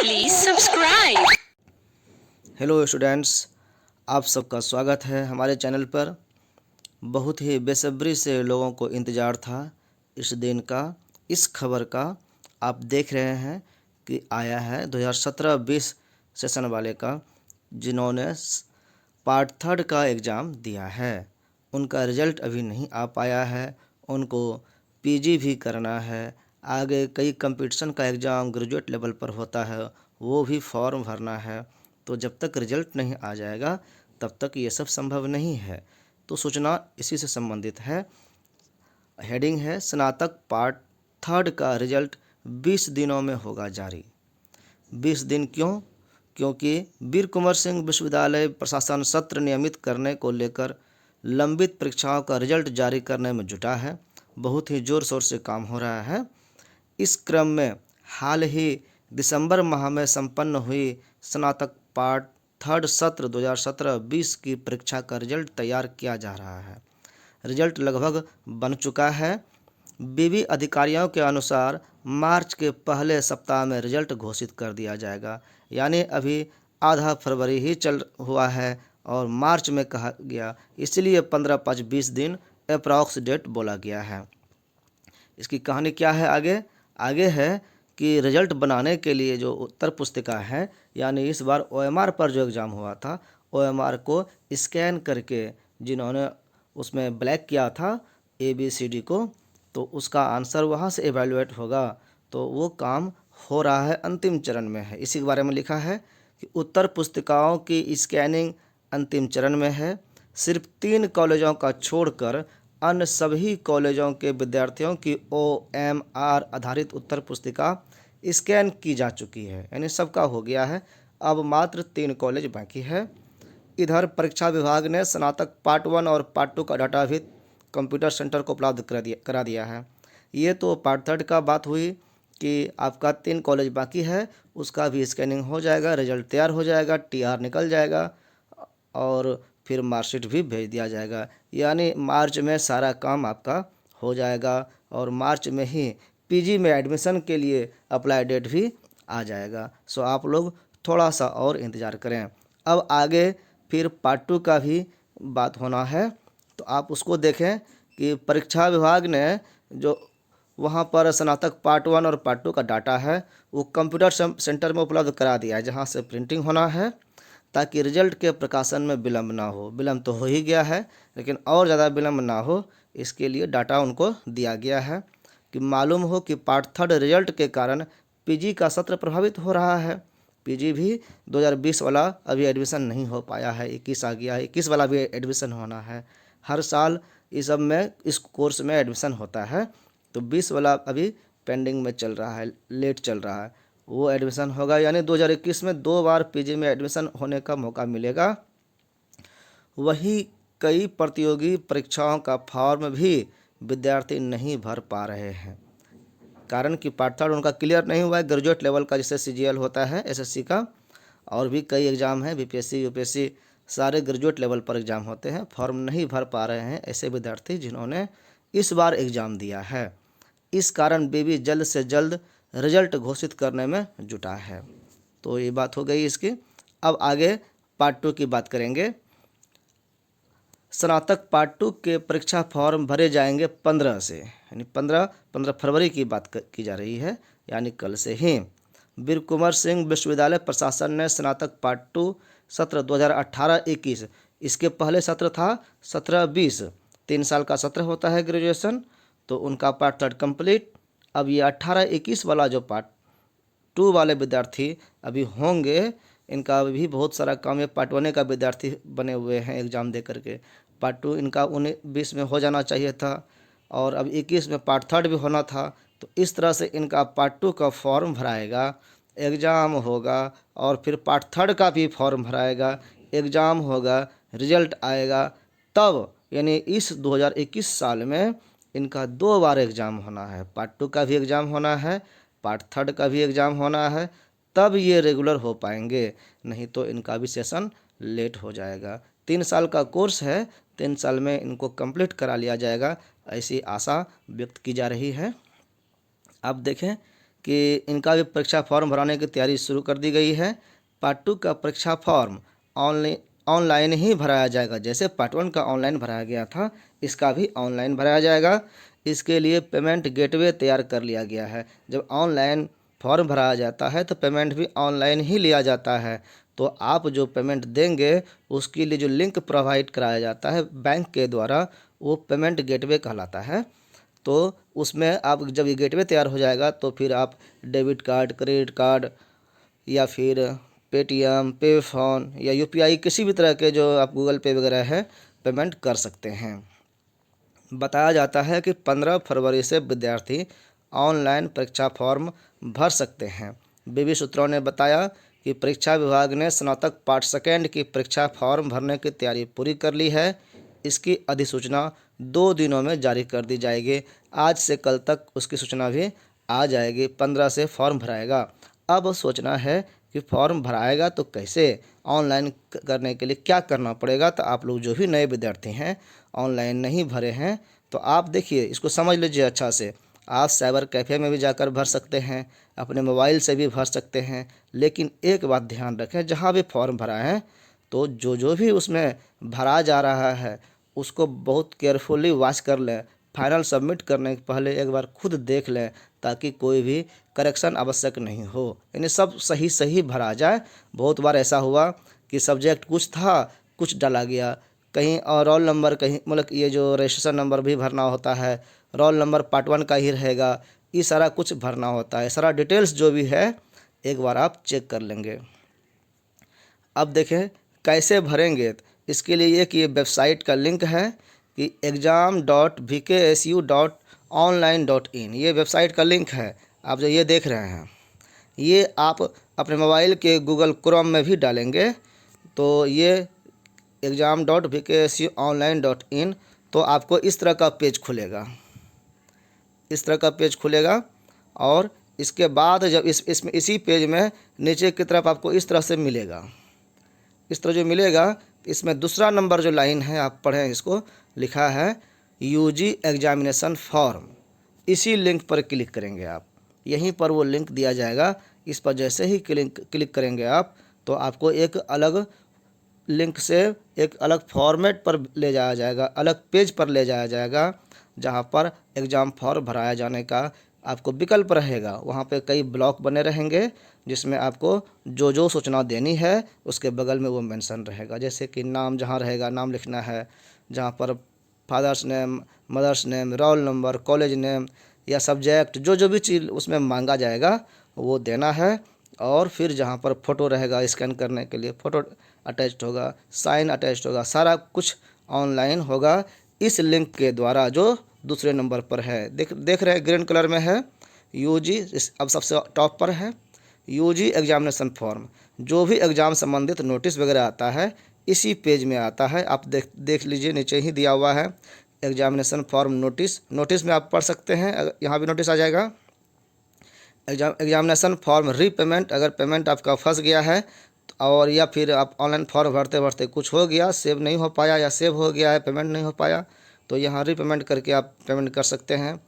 Please subscribe. Hello students, आप सबका स्वागत है हमारे चैनल पर। बहुत ही बेसब्री से लोगों को इंतज़ार था इस दिन का, इस खबर का। आप देख रहे हैं कि आया है 2017-20 सेशन वाले का, जिन्होंने पार्ट थर्ड का एग्ज़ाम दिया है। उनका रिज़ल्ट अभी नहीं आ पाया है। उनको पीजी भी करना है। आगे कई कंपटीशन का एग्ज़ाम ग्रेजुएट लेवल पर होता है, वो भी फॉर्म भरना है। तो जब तक रिज़ल्ट नहीं आ जाएगा तब तक ये सब संभव नहीं है। तो सूचना इसी से संबंधित है। हेडिंग है स्नातक पार्ट थर्ड का रिज़ल्ट 20 दिनों में होगा जारी। 20 दिन क्यों? क्योंकि वीर कुंवर सिंह विश्वविद्यालय प्रशासन सत्र नियमित करने को लेकर लंबित परीक्षाओं का रिजल्ट जारी करने में जुटा है। बहुत ही ज़ोर शोर से काम हो रहा है। इस क्रम में हाल ही दिसंबर माह में संपन्न हुई स्नातक पार्ट थर्ड सत्र 2017-20 की परीक्षा का रिजल्ट तैयार किया जा रहा है। रिजल्ट लगभग बन चुका है। विवि अधिकारियों के अनुसार मार्च के पहले सप्ताह में रिजल्ट घोषित कर दिया जाएगा। यानी अभी आधा फरवरी ही चल हुआ है और मार्च में कहा गया, इसलिए 15-5-20 दिन अप्रॉक्स डेट बोला गया है। इसकी कहानी क्या है आगे है कि रिजल्ट बनाने के लिए जो उत्तर पुस्तिका है, यानी इस बार ओएमआर पर जो एग्ज़ाम हुआ था, ओएमआर को स्कैन करके जिन्होंने उसमें ब्लैक किया था ABCD को, तो उसका आंसर वहाँ से एवेलुएट होगा। तो वो काम हो रहा है, अंतिम चरण में है। इसी के बारे में लिखा है कि उत्तर पुस्तिकाओं की स्कैनिंग अंतिम चरण में है। सिर्फ 3 कॉलेजों का छोड़कर अन्य सभी कॉलेजों के विद्यार्थियों की OMR आधारित उत्तर पुस्तिका स्कैन की जा चुकी है, यानी सबका हो गया है। अब मात्र 3 कॉलेज बाकी है। इधर परीक्षा विभाग ने स्नातक पार्ट 1 और पार्ट 2 का डाटा भी कंप्यूटर सेंटर को उपलब्ध करा दिया है। ये तो पार्ट थर्ड का बात हुई कि आपका 3 कॉलेज बाकी है, उसका भी स्कैनिंग हो जाएगा, रिजल्ट तैयार हो जाएगा, TR निकल जाएगा और फिर मार्कशीट भी भेज दिया जाएगा। यानी मार्च में सारा काम आपका हो जाएगा और मार्च में ही पीजी में एडमिशन के लिए अप्लाई डेट भी आ जाएगा। सो आप लोग थोड़ा सा और इंतज़ार करें। अब आगे फिर पार्ट 2 का भी बात होना है, तो आप उसको देखें कि परीक्षा विभाग ने जो वहाँ पर स्नातक पार्ट 1 और पार्ट 2 का डाटा है वो कंप्यूटर सेंटर में उपलब्ध करा दिया है, जहाँ से प्रिंटिंग होना है, ताकि रिजल्ट के प्रकाशन में विलम्ब ना हो। विलम्ब तो हो ही गया है, लेकिन और ज़्यादा विलम्ब ना हो, इसके लिए डाटा उनको दिया गया है कि मालूम हो कि पार्ट थर्ड रिजल्ट के कारण पीजी का सत्र प्रभावित हो रहा है। पीजी भी 2020 वाला अभी एडमिशन नहीं हो पाया है, 21 आ गया है, 21 वाला भी एडमिशन होना है। हर साल इस सब में इस कोर्स में एडमिशन होता है, तो 20 वाला अभी पेंडिंग में चल रहा है, लेट चल रहा है। वो एडमिशन होगा, यानी 2021 में 2 बार पीजी में एडमिशन होने का मौका मिलेगा। वही कई प्रतियोगी परीक्षाओं का फॉर्म भी विद्यार्थी नहीं भर पा रहे हैं, कारण कि पार्ट थर्ड उनका क्लियर नहीं हुआ है। ग्रेजुएट लेवल का जैसे CGL होता है SSC का, और भी कई एग्ज़ाम हैं, BPSC UPSC, सारे ग्रेजुएट लेवल पर एग्ज़ाम होते हैं। फॉर्म नहीं भर पा रहे हैं ऐसे विद्यार्थी जिन्होंने इस बार एग्ज़ाम दिया है। इस कारण विवि जल्द से जल्द रिजल्ट घोषित करने में जुटा है। तो ये बात हो गई इसकी। अब आगे पार्ट 2 की बात करेंगे। स्नातक पार्ट 2 के परीक्षा फॉर्म भरे जाएंगे 15 से, यानी 15 फरवरी की बात की जा रही है, यानी कल से ही। वीर कुंवर सिंह विश्वविद्यालय प्रशासन ने स्नातक पार्ट 2 सत्र 2018-21, इसके पहले सत्र था 17-20, 3 साल का सत्र होता है ग्रेजुएशन, तो उनका पार्ट थर्ड कंप्लीट। अब ये 18-21 वाला जो पार्ट 2 वाले विद्यार्थी अभी होंगे, इनका भी बहुत सारा काम है। पार्ट 1 का विद्यार्थी बने हुए हैं एग्ज़ाम दे करके, पार्ट 2 इनका 19-20 में हो जाना चाहिए था, और अब 21 में पार्ट थर्ड भी होना था। तो इस तरह से इनका पार्ट 2 का फॉर्म भराएगा, एग्ज़ाम होगा, और फिर पार्ट थर्ड का भी फॉर्म भराएगा, एग्ज़ाम होगा, रिजल्ट आएगा। तब यानी इस 2021 साल में इनका 2 बार एग्ज़ाम होना है। पार्ट 2 का भी एग्ज़ाम होना है, पार्ट थर्ड का भी एग्ज़ाम होना है, तब ये रेगुलर हो पाएंगे, नहीं तो इनका भी सेशन लेट हो जाएगा। 3 साल का कोर्स है, 3 साल में इनको कंप्लीट करा लिया जाएगा, ऐसी आशा व्यक्त की जा रही है। अब देखें कि इनका भी परीक्षा फॉर्म भराने की तैयारी शुरू कर दी गई है। पार्ट 2 का परीक्षा फॉर्म ऑनलाइन ही भराया जाएगा। जैसे पार्ट 1 का ऑनलाइन भराया गया था, इसका भी ऑनलाइन भराया जाएगा। इसके लिए पेमेंट गेटवे तैयार कर लिया गया है। जब ऑनलाइन फॉर्म भराया जाता है तो पेमेंट भी ऑनलाइन ही लिया जाता है। तो आप जो पेमेंट देंगे उसके लिए जो लिंक प्रोवाइड कराया जाता है बैंक के द्वारा, वो पेमेंट गेटवे कहलाता है। तो उसमें आप जब ये गेटवे तैयार हो जाएगा तो फिर आप डेबिट कार्ड, क्रेडिट कार्ड या फिर पेटीएम, पे फोन या यूपीआई किसी भी तरह के जो आप गूगल पे वगैरह है पेमेंट कर सकते हैं। बताया जाता है कि 15 फरवरी से विद्यार्थी ऑनलाइन परीक्षा फॉर्म भर सकते हैं। बीबी सूत्रों ने बताया कि परीक्षा विभाग ने स्नातक पार्ट 2 की परीक्षा फॉर्म भरने की तैयारी पूरी कर ली है। इसकी अधिसूचना 2 दिनों में जारी कर दी जाएगी। आज से कल तक उसकी सूचना भी आ जाएगी। 15 से फॉर्म भराएगा। अब सोचना है कि फॉर्म भराएगा तो कैसे, ऑनलाइन करने के लिए क्या करना पड़ेगा। तो आप लोग जो भी नए विद्यार्थी हैं, ऑनलाइन नहीं भरे हैं, तो आप देखिए, इसको समझ लीजिए अच्छा से। आप साइबर कैफ़े में भी जाकर भर सकते हैं, अपने मोबाइल से भी भर सकते हैं। लेकिन एक बात ध्यान रखें, जहाँ भी फॉर्म भरा है तो जो भी उसमें भरा जा रहा है उसको बहुत केयरफुली वॉच कर लें। फाइनल सबमिट करने के पहले एक बार खुद देख लें, ताकि कोई भी करेक्शन आवश्यक नहीं हो, यानी सब सही सही भरा जाए। बहुत बार ऐसा हुआ कि सब्जेक्ट कुछ था, कुछ डाला गया कहीं, और रोल नंबर कहीं, मतलब ये जो रजिस्ट्रेशन नंबर भी भरना होता है, रोल नंबर पार्ट 1 का ही रहेगा, ये सारा कुछ भरना होता है। सारा डिटेल्स जो भी है एक बार आप चेक कर लेंगे। अब देखें कैसे भरेंगे। इसके लिए एक ये वेबसाइट का लिंक है कि exam.vksu.online.in, ये वेबसाइट का लिंक है। आप जो ये देख रहे हैं, ये आप अपने मोबाइल के गूगल क्रोम में भी डालेंगे तो ये exam.vksu.online.in, तो आपको इस तरह का पेज खुलेगा, इस तरह का पेज खुलेगा। और इसके बाद जब इसमें इसी पेज में नीचे की तरफ आपको इस तरह से मिलेगा, इस तरह जो मिलेगा, इसमें दूसरा नंबर जो लाइन है आप पढ़ें, इसको लिखा है यूजी एग्जामिनेशन फॉर्म। इसी लिंक पर क्लिक करेंगे आप, यहीं पर वो लिंक दिया जाएगा। इस पर जैसे ही क्लिक करेंगे आप, तो आपको एक अलग लिंक से एक अलग फॉर्मेट पर ले जाया जाएगा, अलग पेज पर ले जाया जाएगा, जहाँ पर एग्ज़ाम फॉर्म भराया जाने का आपको विकल्प रहेगा। वहाँ पे कई ब्लॉक बने रहेंगे जिसमें आपको जो सूचना देनी है उसके बगल में वो मेंशन रहेगा। जैसे कि नाम जहाँ रहेगा, नाम लिखना है, जहाँ पर father's name, mother's name, roll number, college name या सब्जेक्ट, जो भी चीज़ उसमें मांगा जाएगा वो देना है। और फिर जहाँ पर फ़ोटो रहेगा स्कैन करने के लिए, फ़ोटो अटैच्ड होगा, साइन अटैच्ड होगा, सारा कुछ ऑनलाइन होगा इस लिंक के द्वारा जो दूसरे नंबर पर है। देख रहे हैं ग्रीन कलर में है यूजी, अब सबसे टॉप पर है यूजी एग्जामिनेशन फॉर्म। जो भी एग्ज़ाम संबंधित नोटिस वगैरह आता है इसी पेज में आता है। आप देख लीजिए, नीचे ही दिया हुआ है एग्जामिनेशन फॉर्म नोटिस। नोटिस में आप पढ़ सकते हैं, यहाँ भी नोटिस आ जाएगा एग्जामिनेशन फॉर्म रीपेमेंट। अगर पेमेंट आपका फंस गया है और या फिर आप ऑनलाइन फॉर्म भरते भरते कुछ हो गया, सेव नहीं हो पाया, या सेव हो गया है पेमेंट नहीं हो पाया, तो यहाँ रीपेमेंट करके आप पेमेंट कर सकते हैं।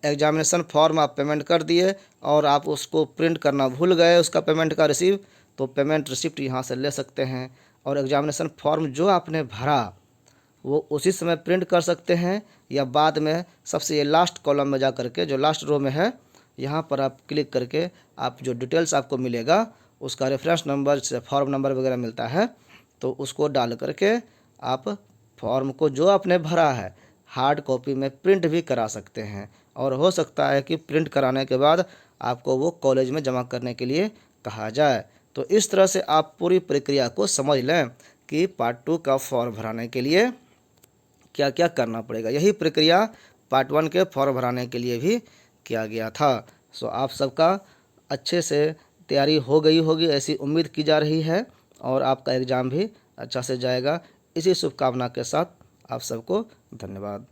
एग्जामिनेशन फॉर्म आप पेमेंट कर दिए और आप उसको प्रिंट करना भूल गए, उसका पेमेंट का रिसीव, तो पेमेंट रिसिप्ट यहाँ से ले सकते हैं। और एग्जामिनेशन फॉर्म जो आपने भरा वो उसी समय प्रिंट कर सकते हैं, या बाद में सबसे ये लास्ट कॉलम में जा करके, जो लास्ट रो में है, यहाँ पर आप क्लिक करके आप जो डिटेल्स आपको मिलेगा उसका रेफरेंस नंबर से फॉर्म नंबर वगैरह मिलता है, तो उसको डाल करके आप फॉर्म को जो आपने भरा है हार्ड कॉपी में प्रिंट भी करा सकते हैं। और हो सकता है कि प्रिंट कराने के बाद आपको वो कॉलेज में जमा करने के लिए कहा जाए। तो इस तरह से आप पूरी प्रक्रिया को समझ लें कि पार्ट 2 का फॉर्म भराने के लिए क्या क्या करना पड़ेगा। यही प्रक्रिया पार्ट 1 के फॉर्म भराने के लिए भी किया गया था। सो आप सबका अच्छे से तैयारी हो गई होगी ऐसी उम्मीद की जा रही है, और आपका एग्ज़ाम भी अच्छा से जाएगा। इसी शुभकामना के साथ आप सबको धन्यवाद।